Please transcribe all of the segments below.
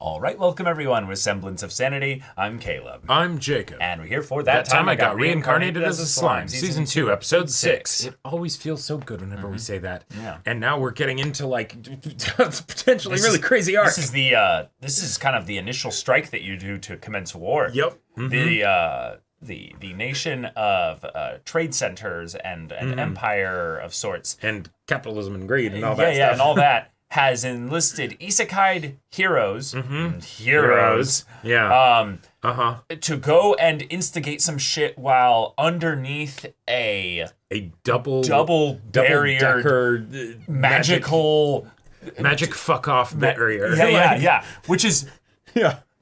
All right, welcome everyone with Semblance of Sanity. I'm Caleb. I'm Jacob. And we're here for That Time I Got Reincarnated as a Slime, Season 2, Episode 6. It always feels so good whenever we say that. Yeah. And now we're getting into, like, potentially really crazy arc. This is kind of the initial strike that you do to commence war. Yep. The nation of trade centers and an empire of sorts. And capitalism and greed and all that stuff. Yeah, and all that. Has enlisted isekai heroes, to go and instigate some shit while underneath a double barrier magic fuck off barrier. Yeah, which is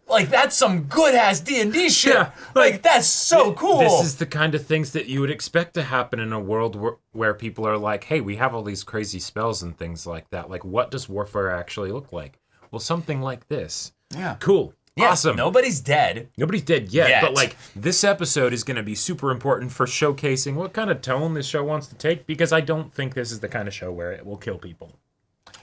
like that's some good ass D&D shit. Yeah, like that's so cool. This is the kind of things that you would expect to happen in a world where people are like, hey, we have all these crazy spells and things like that. Like, what does warfare actually look like? Well, something like this. Yeah. Cool. Yeah, awesome. Nobody's dead yet. But like this episode is going to be super important for showcasing what kind of tone this show wants to take, because I don't think this is the kind of show where it will kill people.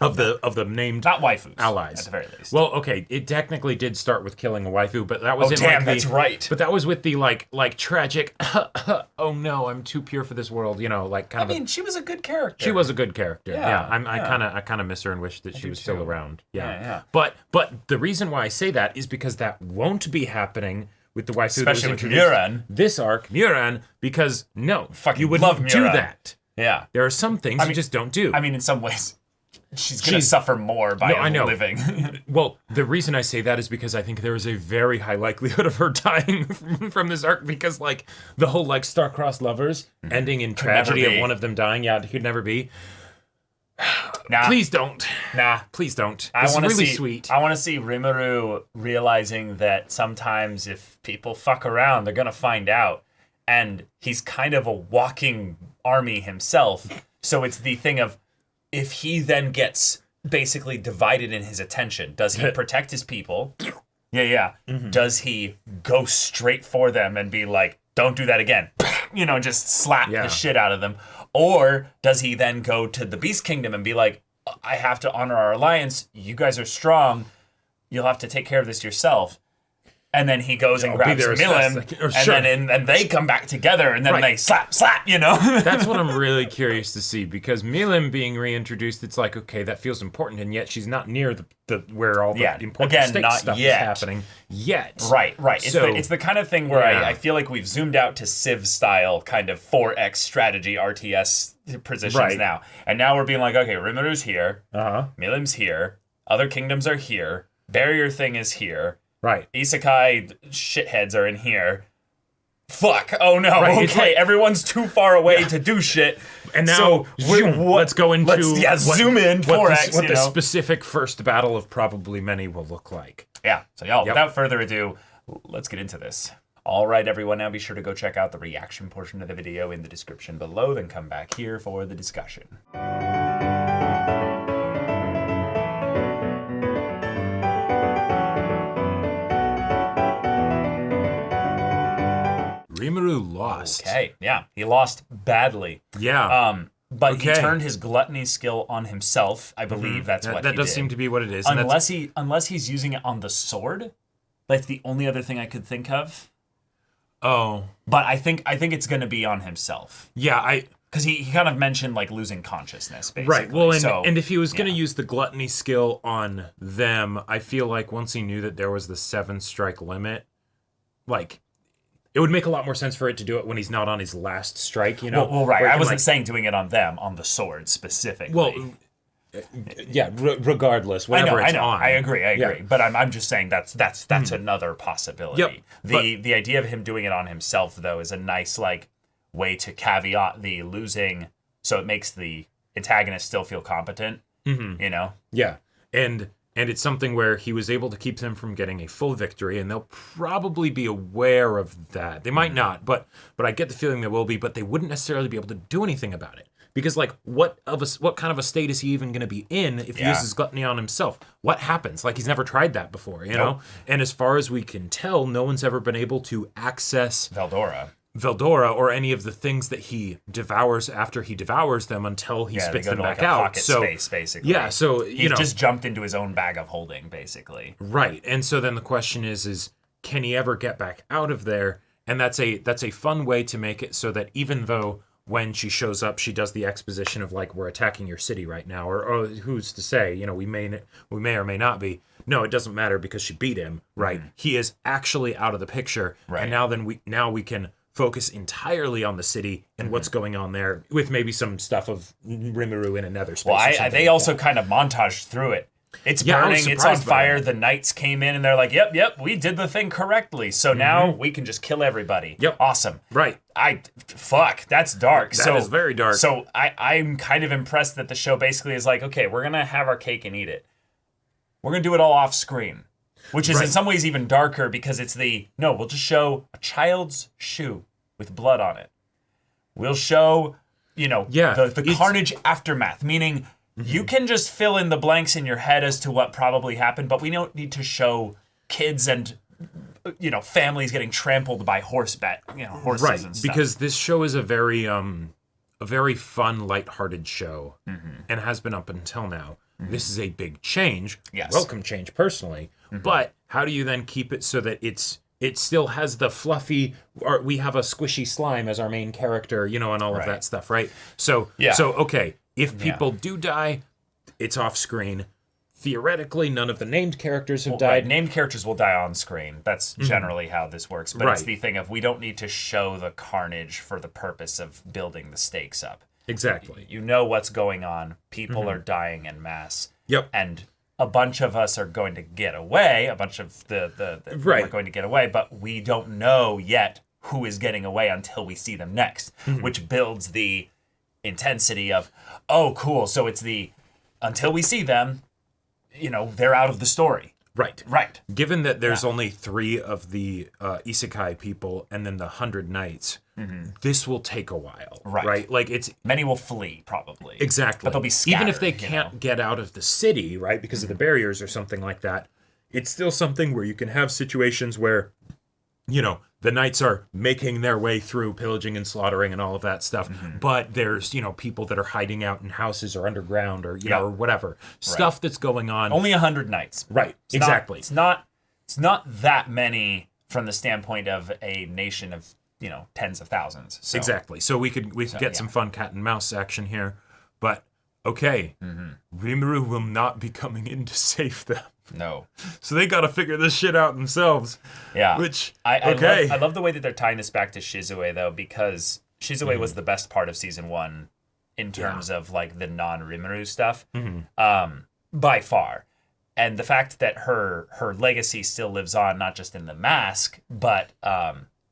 Of the named not waifus allies at the very least. Well, okay, it technically did start with killing a waifu, but that was that's right. But that was with the like tragic. Oh no, I'm too pure for this world. You know, like kind of. I mean, she was a good character. She was a good character. Yeah. I kind of miss her and wish that she was still around. Yeah. But the reason why I say that is because that won't be happening with the waifu, especially with Muran. This arc, Muran, because you wouldn't love do that. Yeah. There are some things you just don't do. I mean, in some ways. She's going to suffer more by living. Well, the reason I say that is because I think there is a very high likelihood of her dying from this arc, because, like, the whole, like, star-crossed lovers ending in tragedy of one of them dying. Yeah, it could never be. Nah. Please don't. Nah. Please don't. This is really sweet. I want to see Rimuru realizing that sometimes if people fuck around, they're going to find out. And he's kind of a walking army himself. So it's the thing of, if he then gets basically divided in his attention, does he protect his people? Yeah. Mm-hmm. Does he go straight for them and be like, don't do that again? You know, just slap the shit out of them. Or does he then go to the Beast Kingdom and be like, I have to honor our alliance. You guys are strong. You'll have to take care of this yourself. And then he goes and grabs Milim, and they come back together, and then they slap, you know? That's what I'm really curious to see, because Milim being reintroduced, it's like, okay, that feels important, and yet she's not near the where all the important stuff is happening yet. Right. It's the kind of thing where I feel like we've zoomed out to Civ-style kind of 4X strategy RTS positions now. And now we're being like, okay, Rimuru's here, Milim's here, other kingdoms are here, barrier thing is here, right. Isekai shitheads are in here. Fuck. Oh no. Right. Okay, everyone's too far away to do shit. And now, let's go into zoom in 4X. What the specific first battle of probably many will look like. Yeah. So without further ado, let's get into this. All right, everyone. Now be sure to go check out the reaction portion of the video in the description below. Then come back here for the discussion. Rimuru lost. Okay, yeah. He lost badly. Yeah. But he turned his gluttony skill on himself. I believe that's what he did. That does seem to be what it is. Unless he's using it on the sword. That's the only other thing I could think of. Oh. But I think it's going to be on himself. Yeah, because he kind of mentioned like losing consciousness, basically. Right. Well, and if he was going to use the gluttony skill on them, I feel like once he knew that there was the 7-strike limit, like, it would make a lot more sense for it to do it when he's not on his last strike, you know? Well, right. I wasn't saying doing it on them, on the sword specifically. Well, yeah, regardless, whenever it's on. I agree. Yeah. But I'm just saying that's another possibility. Yep. The idea of him doing it on himself, though, is a nice, like, way to caveat the losing, so it makes the antagonist still feel competent, you know? Yeah, and it's something where he was able to keep them from getting a full victory, and they'll probably be aware of that. They might not, but I get the feeling they will be, but they wouldn't necessarily be able to do anything about it. Because, like, what kind of a state is he even going to be in if he uses gluttony on himself? What happens? Like, he's never tried that before, you know? And as far as we can tell, no one's ever been able to access Veldora or any of the things that he devours after he devours them until he spits they go them to back like a out. pocket So space, basically. yeah, so He's just jumped into his own bag of holding, basically. right. And so then the question is can he ever get back out of there? And that's a fun way to make it so that even though when she shows up, she does the exposition of like, we're attacking your city right now, or who's to say, we may or may not be. No, it doesn't matter because she beat him, right? He is actually out of the picture, Right. And now we can focus entirely on the city and what's going on there, with maybe some stuff of Rimuru in another space. Well, they also kind of montaged through it. It's burning, it's on fire, the knights came in and they're like, yep, we did the thing correctly. So now we can just kill everybody. Yep. Awesome. Right. Fuck, that's dark. That is very dark. So I'm kind of impressed that the show basically is like, okay, we're going to have our cake and eat it. We're going to do it all off screen, which is in some ways even darker because it's we'll just show a child's shoe with blood on it. We'll show, the carnage aftermath, meaning you can just fill in the blanks in your head as to what probably happened, but we don't need to show kids and families getting trampled by horses and stuff. Because this show is a very fun, lighthearted show, and has been up until now. This is a big change. Yes. Welcome change, personally. But how do you then keep it so that it still has the fluffy, or we have a squishy slime as our main character, and all of that stuff, right? So okay, if people do die, it's off screen. Theoretically, none of the named characters have died. Right. Named characters will die on screen. That's generally how this works. But it's the thing of we don't need to show the carnage for the purpose of building the stakes up. Exactly. You know what's going on. People are dying en masse. Yep. And a bunch of us are going to get away. A bunch of the are going to get away, but we don't know yet who is getting away until we see them next, which builds the intensity of, oh, cool. So it's until we see them, they're out of the story. Right. Given that there's only 3 of the isekai people and then the 100 knights, this will take a while. Right. Like many will flee probably. Exactly. But they'll be scattered. Even if they can't get out of the city, right, because of the barriers or something like that, it's still something where you can have situations where, the knights are making their way through pillaging and slaughtering and all of that stuff. But there's, people that are hiding out in houses or underground or, or whatever. Stuff that's going on. Only 100 knights. Right. Exactly. It's not that many from the standpoint of a nation of, tens of thousands. So. Exactly. So we could get some fun cat and mouse action here. But, okay, Rimuru will not be coming in to save them. No. So they got to figure this shit out themselves. Yeah. Which, I love the way that they're tying this back to Shizue, though, because Shizue was the best part of season 1 in terms of, like, the non-Rimuru stuff, by far. And the fact that her legacy still lives on, not just in the mask, but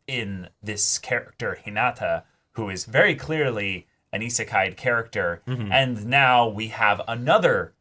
in this character, Hinata, who is very clearly an isekai character. And now we have another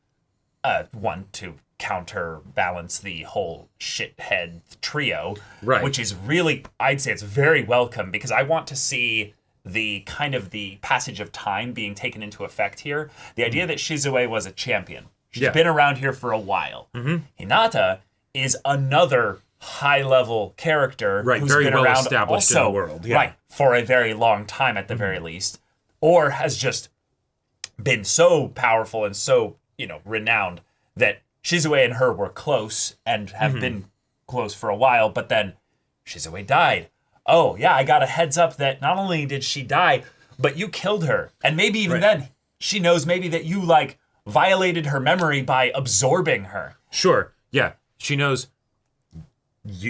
one to counterbalance the whole shithead trio, which is really, I'd say it's very welcome, because I want to see the kind of the passage of time being taken into effect here. The idea that Shizue was a champion. She's been around here for a while. Hinata is another high-level character who's very been well around established also, in the world. For a very long time at the very least, or has just been so powerful and so, renowned that Shizue and her were close and have been close for a while, but then Shizue died. Oh, yeah, I got a heads up that not only did she die, but you killed her. And maybe even then, she knows maybe that you, violated her memory by absorbing her. Sure, yeah. She knows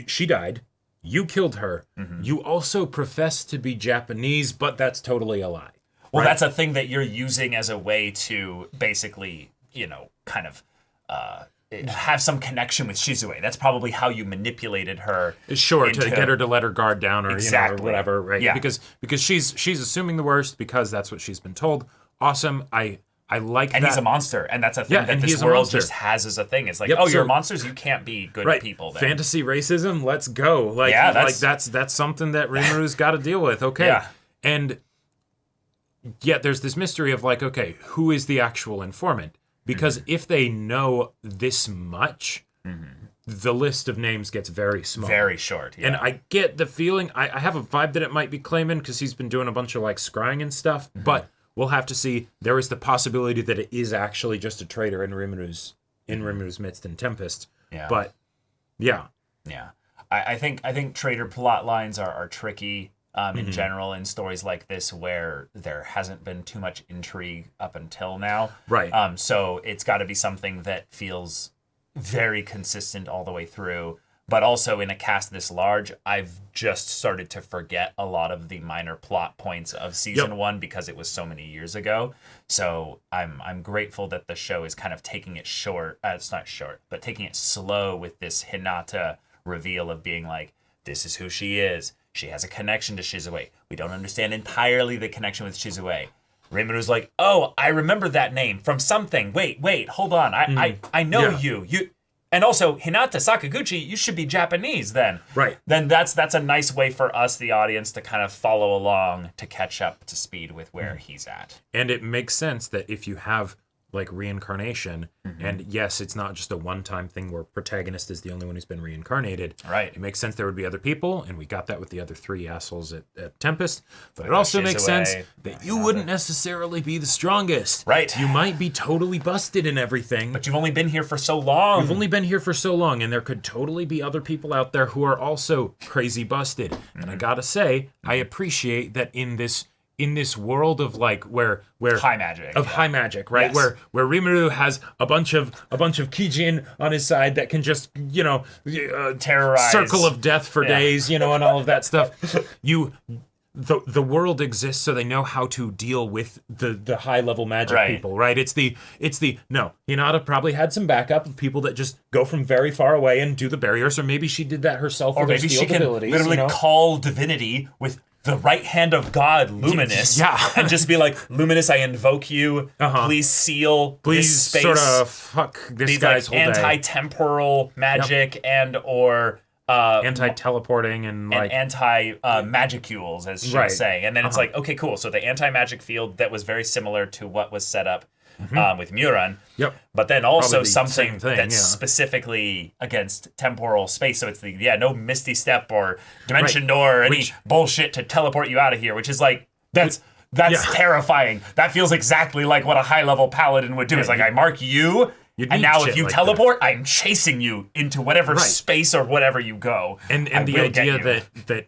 she died, you killed her, you also profess to be Japanese, but that's totally a lie. Well, that's a thing that you're using as a way to basically, kind of... have some connection with Shizue. That's probably how you manipulated her. Sure, to get her to let her guard down or, or whatever, right? Yeah. Because she's assuming the worst because that's what she's been told. Awesome. I like that. And he's a monster, and that's a thing that this world just has as a thing. It's like, you're monsters, you can't be good people then. Fantasy racism, let's go. That's something that Rimuru's got to deal with. Okay. Yeah. And yet there's this mystery of okay, who is the actual informant? Because if they know this much, the list of names gets very small. Very short, yeah. And I get the feeling, I have a vibe that it might be Clayman because he's been doing a bunch of like scrying and stuff, but we'll have to see. There is the possibility that it is actually just a traitor in Rimuru's midst and Tempest. Yeah. But yeah. Yeah. I think traitor plot lines are tricky in general in stories like this where there hasn't been too much intrigue up until now. Right. So it's got to be something that feels very consistent all the way through. But also in a cast this large, I've just started to forget a lot of the minor plot points of season 1 because it was so many years ago. So I'm grateful that the show is kind of taking it short. It's not short, but taking it slow with this Hinata reveal of being like, this is who she is. She has a connection to Shizue. We don't understand entirely the connection with Shizue. Rimuru's like, oh, I remember that name from something. Wait, hold on. I know you. And also, Hinata Sakaguchi, you should be Japanese then. Right. Then that's a nice way for us, the audience, to kind of follow along to catch up to speed with where he's at. And it makes sense that if you have like reincarnation, and yes, it's not just a one-time thing where protagonist is the only one who's been reincarnated. Right. It makes sense there would be other people, and we got that with the other 3 assholes at Tempest. But it also makes sense that you wouldn't necessarily be the strongest. Right. You might be totally busted in everything. But you've only been here for so long. You've only been here for so long, and there could totally be other people out there who are also crazy busted. And I gotta say, I appreciate that in this world of like where high magic. High magic, right? Yes. Where Rimuru has a bunch of Kijin on his side that can just, terrorize. circle of death for days, and all of that stuff. The world exists so they know how to deal with the high level magic people, right? It's the no, Hinata probably had some backup of people that just go from very far away and do the barriers, or maybe she did that herself with her maybe stealth she can abilities, literally call divinity with the right hand of God, Luminous, and just be like, Luminous, I invoke you. Please seal this space. Sort of fuck this these guy's like whole day. anti-temporal magic and or anti-teleporting and like anti-magicules, as she was saying. And then it's like, okay, cool. So the anti-magic field that was very similar to what was set up with Muran. Yep. But then also the something same thing, that's specifically against temporal space. So it's no Misty Step or Dimension Door or any bullshit to teleport you out of here, which is like, that's terrifying. That feels exactly like what a high-level paladin would do. It's like, I mark you, and now if you teleport, I'm chasing you into whatever space or whatever you go. And the idea that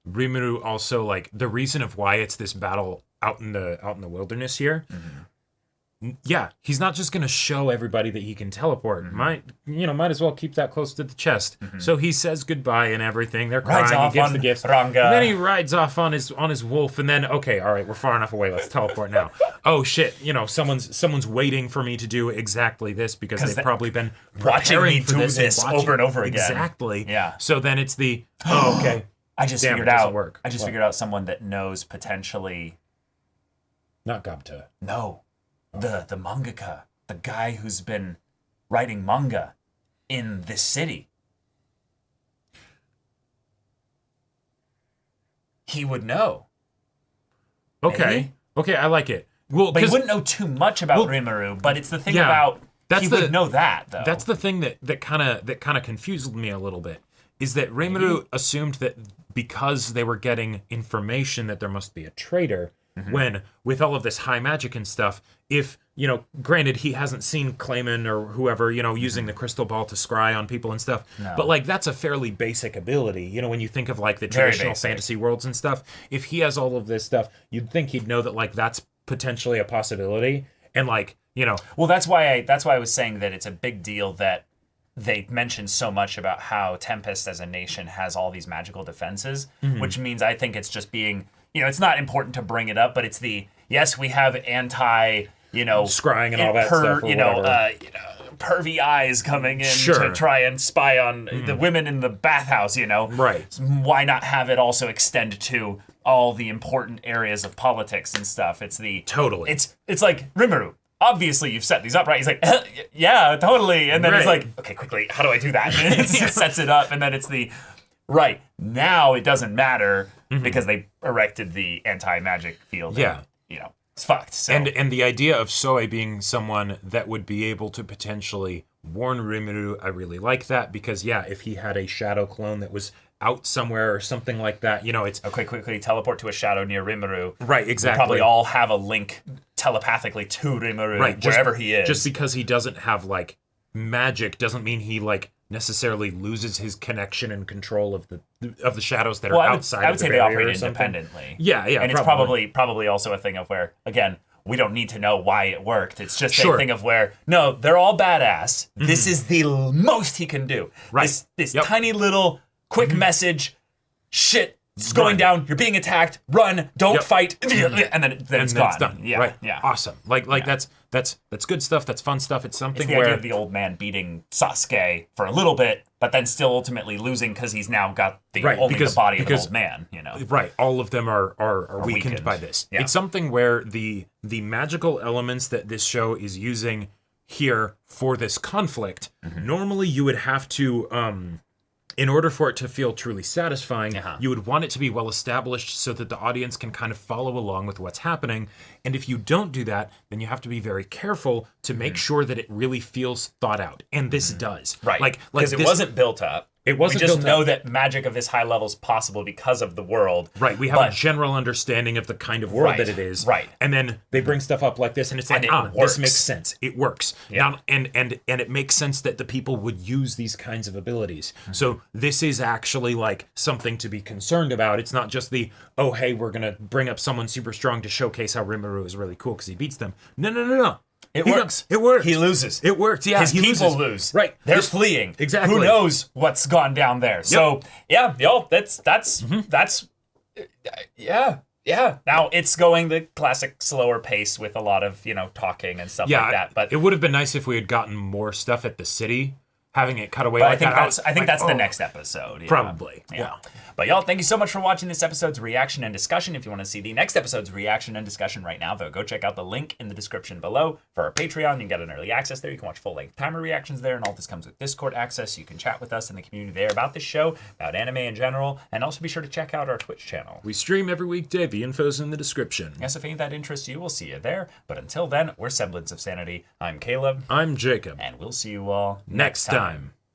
Rimuru also, like, the reason of why it's this battle out in the wilderness here. Yeah, he's not just gonna show everybody that he can teleport. Might as well keep that close to the chest. So he says goodbye and everything. They're crying. He gives the gifts. Ranga. And then he rides off on his wolf. And then all right, we're far enough away. Let's teleport now. Oh shit! Someone's waiting for me to do exactly this because they've probably been watching me for do this over and over again. Exactly. Yeah. So then it's the okay. I just figured out someone that knows potentially. Not Gabta. No. The mangaka, the guy who's been writing manga in this city. He would know. Okay. Maybe? Okay, I like it. Well, but he wouldn't know too much about Rimuru, but it's the thing about he would know that though. That's the thing that kind of confused me a little bit. Is that Rimuru assumed that because they were getting information that there must be a traitor, when with all of this high magic and stuff, if granted he hasn't seen Clayman or whoever using the crystal ball to scry on people and stuff, but like that's a fairly basic ability. When you think of like the traditional fantasy worlds and stuff, if he has all of this stuff, you'd think he'd know that like that's potentially a possibility, and like Well, that's why I was saying that it's a big deal that they mentioned so much about how Tempest as a nation has all these magical defenses, which means I think it's just being. It's not important to bring it up, but it's yes, we have anti, scrying and all that stuff, pervy eyes coming in to try and spy on the women in the bathhouse, Right. Why not have it also extend to all the important areas of politics and stuff? It's Totally. It's like, Rimuru, obviously you've set these up, right? He's like, yeah, totally. And then he's like, okay, quickly, how do I do that? And it sets it up, and then it's right, now it doesn't matter because they erected the anti-magic field. Yeah. And, it's fucked. So. And the idea of Soe being someone that would be able to potentially Warn Rimuru, I really like that because, yeah, if he had a shadow clone that was out somewhere or something like that, it's... Okay, quickly teleport to a shadow near Rimuru. Right, exactly. We probably all have a link telepathically to Rimuru, wherever he is. Just because he doesn't have, like, magic doesn't mean he, like, necessarily loses his connection and control of the shadows that are outside. I would say they operate independently. Yeah, and it's probably also a thing of where, again, we don't need to know why it worked. It's just a thing of where, no, they're all badass. Mm-hmm. This is the most he can do. Right. This tiny little quick message, shit, it's going down, you're being attacked, run, don't fight, and then it's gone. Done. Yeah, right. Yeah. Awesome. That's good stuff. That's fun stuff. It's something it's the idea of the old man beating Sasuke for a little bit, but then still ultimately losing because he's now got the body of an old man. Right. All of them are weakened by this. Yeah. It's something where the magical elements that this show is using here for this conflict. Mm-hmm. Normally, you would have to. In order for it to feel truly satisfying, you would want it to be well established so that the audience can kind of follow along with what's happening. And if you don't do that, then you have to be very careful to make sure that it really feels thought out. And this does. Right. Because it wasn't built up. It wasn't we just built know up. That magic of this high level is possible because of the world. Right. We have a general understanding of the kind of world that it is. Right. And then they bring stuff up like this, and it's like, this makes sense. It works. Yeah. Now, and it makes sense that the people would use these kinds of abilities. Mm-hmm. So this is actually like something to be concerned about. It's not just oh, hey, we're going to bring up someone super strong to showcase how Rimuru is really cool because he beats them. No. It works. It works. He loses. It works. Yeah, his people lose. Right. They're fleeing. Exactly. Who knows what's gone down there? Yep. So yeah, that's yeah. Now it's going the classic slower pace with a lot of talking and stuff like that. But it would have been nice if we had gotten more stuff at the city, having it cut away. But like I think that's the next episode. Probably. Yeah. But y'all, thank you so much for watching this episode's reaction and discussion. If you want to see the next episode's reaction and discussion right now, though, go check out the link in the description below for our Patreon. You can get an early access there. You can watch full-length timer reactions there, and all this comes with Discord access. You can chat with us in the community there about this show, about anime in general, and also be sure to check out our Twitch channel. We stream every weekday. The info's in the description. Yes, if any of that interests you, we'll see you there. But until then, we're Semblance of Sanity. I'm Caleb. I'm Jacob. And we'll see you all next time.